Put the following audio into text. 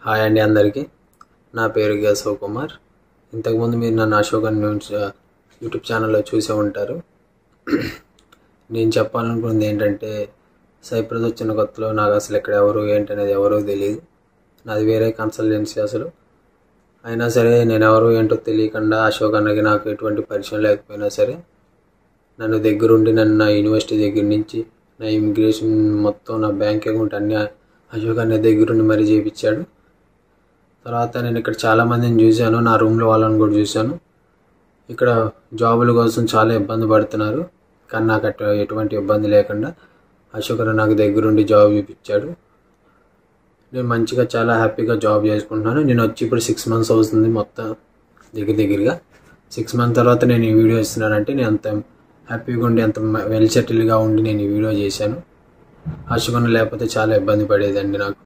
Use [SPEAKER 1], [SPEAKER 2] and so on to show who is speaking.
[SPEAKER 1] Hi అండి అందరికీ. నా పేరు కేశవ్ కుమార్. ఇంతకుముందు మీరు నన్ను అశోక్ న్యూస్ యూట్యూబ్ ఛానల్లో చూసే ఉంటారు. నేను చెప్పాలనుకున్నది ఏంటంటే, సైప్రస్ వచ్చిన కొత్తలో నాకు అసలు ఇక్కడ ఎవరు ఏంటనేది ఎవరో తెలియదు. నాది వేరే కన్సల్టెన్సీ అసలు. అయినా సరే నేను ఎవరు ఏంటో తెలియకుండా అశోక్ అన్నకి నాకు ఎటువంటి పరిచయం లేకపోయినా సరే నన్ను దగ్గరుండి నన్ను నా యూనివర్సిటీ దగ్గర నుంచి నా ఇమిగ్రేషన్ మొత్తం నా బ్యాంక్ అకౌంట్ అన్నీ అశోక్ అన్న దగ్గరుండి మరీ చేయించాడు. తర్వాత నేను ఇక్కడ చాలామందిని చూశాను, నా రూమ్లో వాళ్ళని కూడా చూశాను. ఇక్కడ జాబుల కోసం చాలా ఇబ్బంది పడుతున్నారు, కానీ నాకు ఎటువంటి ఇబ్బంది లేకుండా అశోక్ అన్న నాకు దగ్గరుండి జాబ్ చూపించాడు. నేను మంచిగా చాలా హ్యాపీగా జాబ్ చేసుకుంటున్నాను. నేను వచ్చి ఇప్పుడు 6 months అవుతుంది. మొత్తం దగ్గరగా 6 months తర్వాత నేను ఈ వీడియో ఇస్తున్నానంటే నేను అంత హ్యాపీగా ఉండి అంత వెల్ సెటిల్గా ఉండి నేను ఈ వీడియో చేశాను. అశోక్ అన్న లేకపోతే చాలా ఇబ్బంది పడేదండి నాకు.